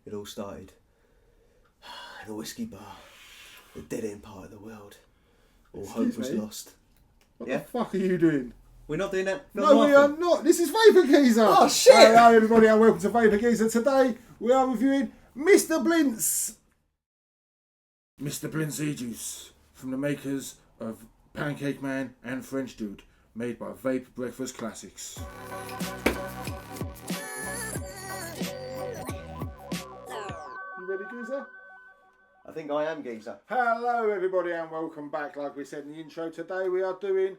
it all started in a whiskey bar, the dead end part of the world. All hope was lost. What the fuck are you doing? We're not doing that. No, we are not. This is Vape Geeza. Oh shit! Hello everybody and welcome to Vape Geeza. Today we are reviewing Mr. Blintz. Mr. Blintz Ejuice from the makers of Pancake Man and French Dude, made by Vape Breakfast Classics. You ready, Geeza? I think I am, Geeza. Hello everybody and welcome back. Like we said in the intro, today we are doing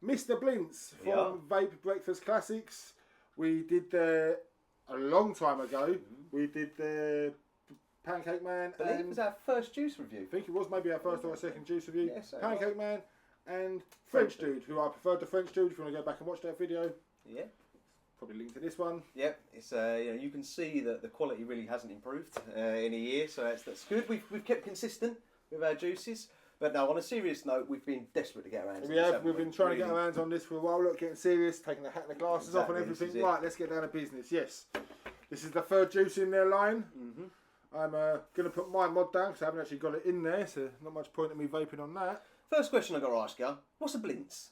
Mr. Blintz from Vape Breakfast Classics. We did a long time ago. We did the Pancake Man. I believe it was our first juice review. I think it was maybe our first or second juice review. Yes, Pancake Man and French Dude, who I preferred the French Dude. If you want to go back and watch that video, Yeah. probably link to this one. Yep. It's you know, you can see that the quality really hasn't improved in a year, so that's good. We've kept consistent with our juices. But no, on a serious note, we've been desperate to get our hands on this. We've been trying to get our hands on this for a while. Look, getting serious, taking the hat and the glasses off and everything. Right, let's get down to business. Yes, this is the third juice in their line. I'm going to put my mod down because I haven't actually got it in there, so not much point in me vaping on that. First question I've got to ask you, what's a Blintz?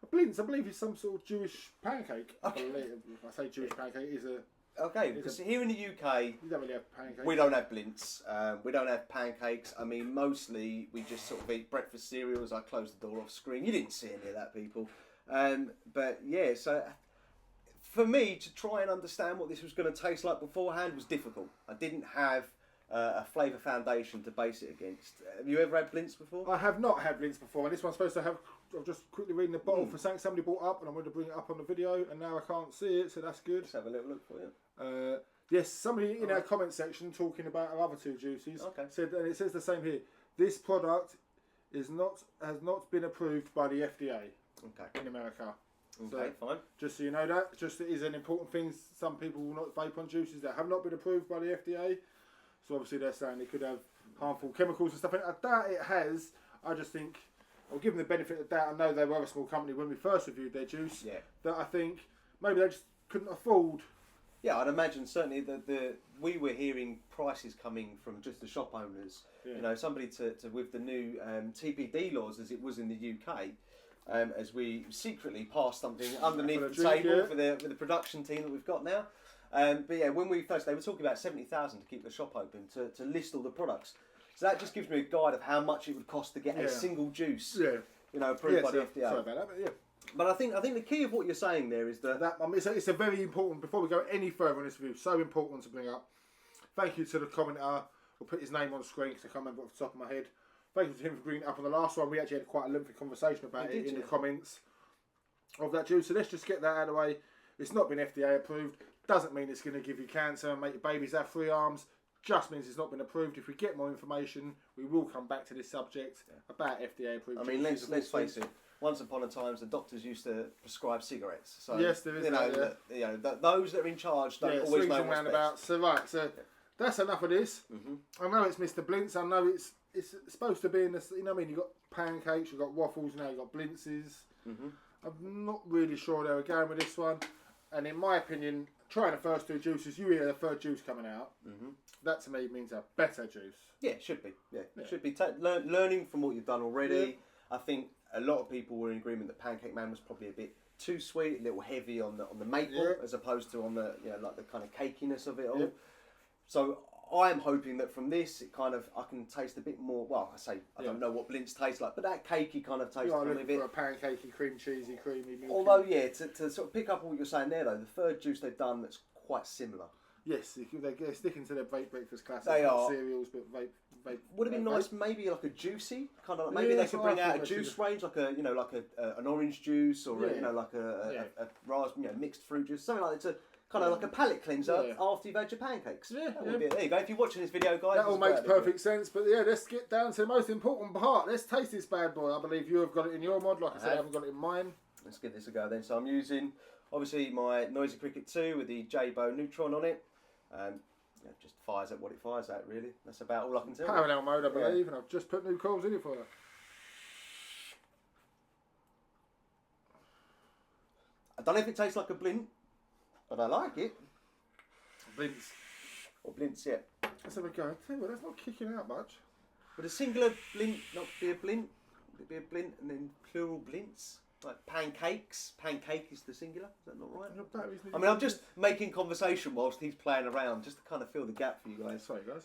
A Blintz, I believe, is some sort of Jewish pancake. Okay. If I say Jewish pancake, it is a... Okay, because here in the UK, you don't really have pancakes. We don't have Blintz. We don't have pancakes. I mean, mostly we just sort of eat breakfast cereals. I closed the door off screen. You didn't see any of that, people. But yeah, so for me to try and understand what this was going to taste like beforehand was difficult. I didn't have a flavour foundation to base it against. Have you ever had Blintz before? I have not had Blintz before, and this one's supposed to have... I'm just quickly reading the bottle for something somebody brought up, and I'm going to bring it up on the video, and now I can't see it, so that's good. Let's have a little look for you. Yes, somebody in our comment section talking about our other two juices said, and it says the same here. This product has not been approved by the FDA in America. Okay, so, fine. Just so you know that, just it is an important thing. Some people will not vape on juices that have not been approved by the FDA. So obviously they're saying it could have harmful chemicals and stuff. And I doubt it has. I just think, I'll give them the benefit of the doubt. I know they were a small company when we first reviewed their juice. Yeah. That I think maybe they just couldn't afford. Yeah, I'd imagine certainly that we were hearing prices coming from just the shop owners. Yeah. You know, somebody to with the new TPD laws as it was in the UK, as we secretly passed something underneath the table for the production team that we've got now. But yeah, when they were talking about 70,000 to keep the shop open to list all the products. So that just gives me a guide of how much it would cost to get a single juice, you know, approved by the FDA. Sorry about that, but yeah. But I think the key of what you're saying there is that it's a very important. Before we go any further on this review, so important to bring up. Thank you to the commenter. We'll put his name on the screen because I can't remember off the top of my head. Thank you to him for bringing it up on the last one. We actually had quite a lengthy conversation about it in the comments of that juice. So let's just get that out of the way. It's not been FDA approved. Doesn't mean it's going to give you cancer and make your babies have 3 arms. Just means it's not been approved. If we get more information, we will come back to this subject about FDA approved. I mean, let's face it. Once upon a time, the doctors used to prescribe cigarettes. So yes, there is. Those that are in charge don't always know what's best. So that's enough of this. I know it's Mr. Blintz. I know it's supposed to be in the. You know what I mean? You got pancakes, you got waffles. Now you got Blintzes. I'm not really sure they were going with this one. And in my opinion, trying the first two juices, you hear the third juice coming out. That to me means a better juice. Yeah, it should be. Yeah, it should be. Learning from what you've done already. I think a lot of people were in agreement that Pancake Man was probably a bit too sweet, a little heavy on the maple, as opposed to on the like the kind of cakiness of it all. So I'm hoping that from this, it kind of I can taste a bit more. Well, I don't know what Blintz tastes like, but that cakey kind of taste. I'm looking for a pancakey, cream cheesy, creamy. Milky. Although to sort of pick up on what you're saying there, though, the third juice they've done that's quite similar. Yes, they're sticking to their Vape Breakfast Classic. They are cereals, but vape. Would have been nice, maybe like a juicy kind of. Like, maybe they could bring out a juice range, like a an orange juice or like a raspberry, mixed fruit juice, something like that. To kind of like a palate cleanser after you've had your pancakes. There you go. If you're watching this video, guys, that all makes perfect sense. But yeah, let's get down to the most important part. Let's taste this bad boy. I believe you have got it in your mod. Like I said, I haven't got it in mine. Let's give this a go then. So I'm using obviously my Noisy Cricket 2 with the J-Bo Neutron on it. Just fires at what it fires at, really. That's about all I can tell. Parallel mode, I believe, and I've just put new coils in it for you. I don't know if it tastes like a Blint, but I like it. Blintz. Or Blintz, yeah. Let's have a go. Tell you what, that's not kicking out much. Would a singular Blint not be a Blint? Would it be a Blint and then plural Blintz? Like pancakes? Pancake is the singular? Is that not right? I mean, I'm just making conversation whilst he's playing around, just to kind of fill the gap for you guys. Sorry, guys.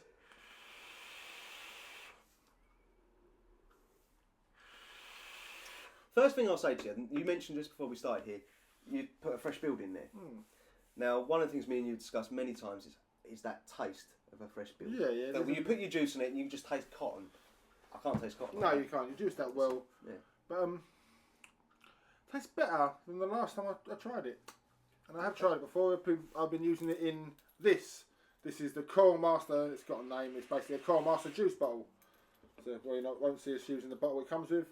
First thing I'll say to you, you mentioned just before we started here, you put a fresh build in there. Now, one of the things me and you discussed many times is that taste of a fresh build. Yeah, yeah. That when you put your juice in it, and you can just taste cotton. I can't taste cotton. No, you can't. You juice that well. Yeah. But tastes better than the last time I tried it. And I have tried it before. I've been using it in this. This is the Coral Master. It's got a name. It's basically a Coral Master juice bottle. So well, you won't see us using the bottle it comes with.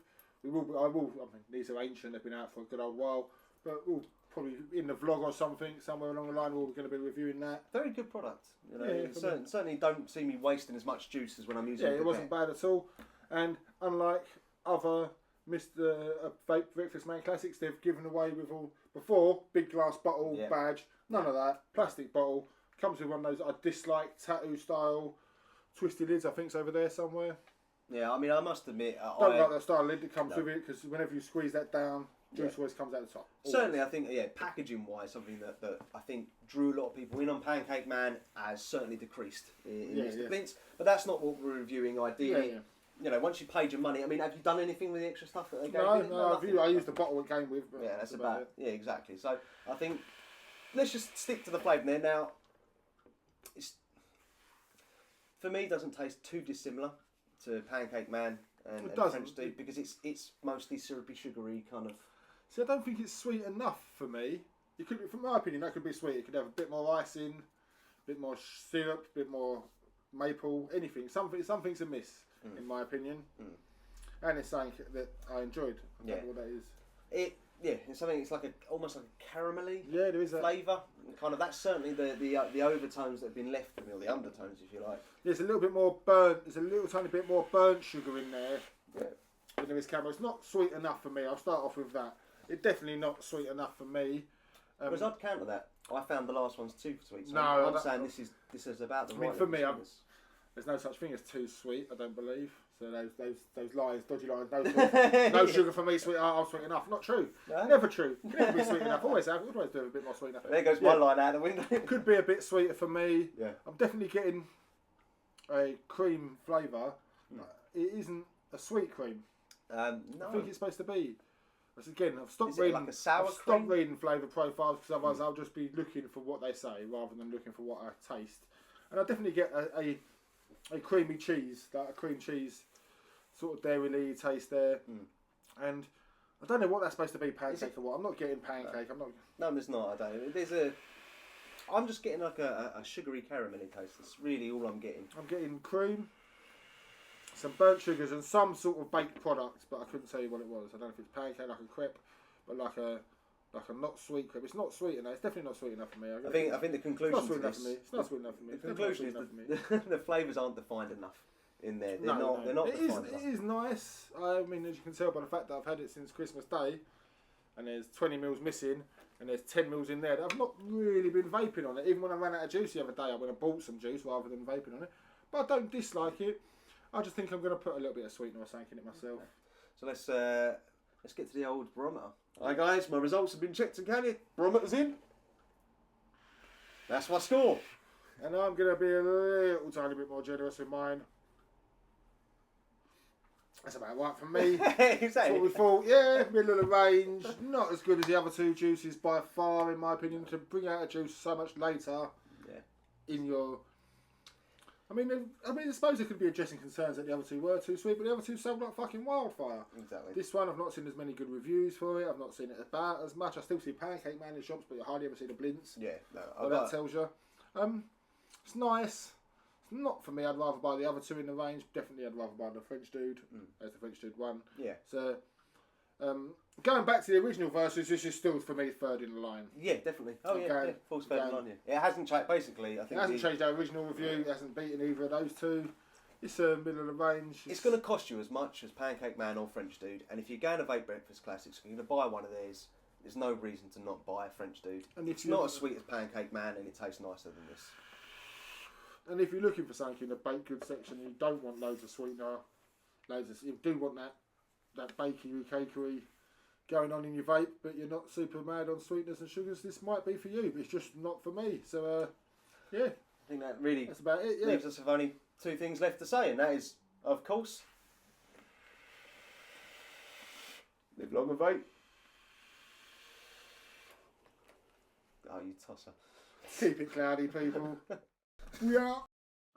I mean, these are ancient. They've been out for a good old while. But we'll probably in the vlog or something, somewhere along the line, we're going to be reviewing that. Very good product. You know, yeah, certainly don't see me wasting as much juice as when I'm using it. Yeah, it wasn't bad at all. And unlike other Mr. Vape Breakfast Classics, they've given away with all before big glass bottle badge. None of that. Plastic bottle. Comes with one of those I dislike tattoo style twisty lids. I think it's over there somewhere. Yeah, I mean, I must admit, don't like that style lid that comes with it, because whenever you squeeze that down, juice always comes out the top. Always. Certainly, I think, packaging wise, something that I think drew a lot of people in on Pancake Man has certainly decreased in Mr. Blintz. But that's not what we're reviewing ideally. You know, once you paid your money, I mean, have you done anything with the extra stuff that they gave you? No, I used the bottle it came with. Yeah, that's about it. Yeah, exactly. So I think let's just stick to the flavour there. Now, for me, it doesn't taste too dissimilar to Pancake Man and French Dude, because it's mostly syrupy, sugary kind of. See, I don't think it's sweet enough for me. It could, from my opinion, that could be sweet. It could have a bit more icing, a bit more syrup, a bit more maple, anything. Something's amiss, in my opinion. And it's something that I enjoyed. I don't know what that is. It's something. It's like almost like a caramelly. Yeah, there is a flavour. Kind of. That's certainly the overtones that have been left for me, or the undertones, if you like. There's a little bit more burnt. There's a little tiny bit more burnt sugar in there. Yeah. Than there is caramel. It's not sweet enough for me. I'll start off with that. It's definitely not sweet enough for me. Whereas I'd counter that. I found the last one's too sweet. So no, I'm saying this is about the right. I mean, for me, there's no such thing as too sweet. I don't believe. So those lies, dodgy lies, no sugar for me, sweet. I'm sweet enough. Not true. No? Never true. Never be sweet enough. Always do a bit more sweet enough. There goes one line out the window. Could be a bit sweeter for me. Yeah. I'm definitely getting a cream flavour. It isn't a sweet cream. No. I think it's supposed to be. Again, I've stopped reading. Reading flavour profiles, because otherwise I'll just be looking for what they say rather than looking for what I taste. And I definitely get a creamy cheese, like a cream cheese sort of dairy taste there. And I don't know what that's supposed to be, pancake or what. I'm not getting pancake. I'm not. No, there's not. I don't. I'm just getting like a sugary caramelly taste. That's really all I'm getting. I'm getting cream, some burnt sugars, and some sort of baked product, but I couldn't tell you what it was. I don't know if it's pancake, like a crepe, but like a not sweet crepe. It's not sweet enough. It's definitely not sweet enough for me. I think the conclusion. It's not sweet enough for me. It's not sweet enough for me. The conclusion is the flavours aren't defined enough in there. They're not defined enough. It is nice. I mean, as you can tell by the fact that I've had it since Christmas Day, and there's 20 mils missing, and there's 10 mils in there. I've not really been vaping on it. Even when I ran out of juice the other day, I went and bought some juice rather than vaping on it. But I don't dislike it. I just think I'm going to put a little bit of sweetener or something in it myself. Okay. So let's get to the old barometer. Hi guys, my results have been checked and counted. Barometer's in. That's my score. And I'm going to be a little tiny bit more generous with mine. That's about right for me. Exactly. That's what we thought. Yeah, middle of the range. Not as good as the other two juices by far, in my opinion. To bring out a juice so much later in your... I mean, I suppose there could be addressing concerns that the other two were too sweet, but the other two sold like fucking wildfire. Exactly. This one, I've not seen as many good reviews for it. I've not seen it about as much. I still see Pancake Man in shops, but you hardly ever see the Blintz. Yeah, no. Well, that tells you. It's nice. It's not for me. I'd rather buy the other two in the range. Definitely, I'd rather buy the French Dude. As the French Dude one. Yeah. So, going back to the original verses, this is still for me third in the line. Yeah, definitely. Oh yeah, falls third in the line. Yeah. It hasn't changed. Basically, I think it hasn't changed our original review. It hasn't beaten either of those two. It's middle of the range. It's going to cost you as much as Pancake Man or French Dude, and if you're going to Vape Breakfast Classics, you're going to buy one of these. There's no reason to not buy a French Dude. And it's not as sweet as Pancake Man, and it tastes nicer than this. And if you're looking for something in the baked goods section, and you don't want loads of sweetener, you do want that bakery, cakery going on in your vape, but you're not super mad on sweeteners and sugars, this might be for you, but it's just not for me. So, yeah. I think that really that's about it, yeah. leaves us with only two things left to say, and that is, of course, live long and vape. Oh, you tosser. Keep it cloudy, people. Yeah.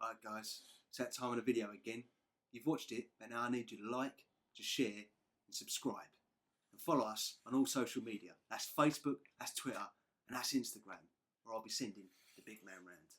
Alright guys, it's that time of the video again. You've watched it, and now I need you to like, to share, and subscribe. And follow us on all social media. That's Facebook, that's Twitter, and that's Instagram, where I'll be sending the big man round.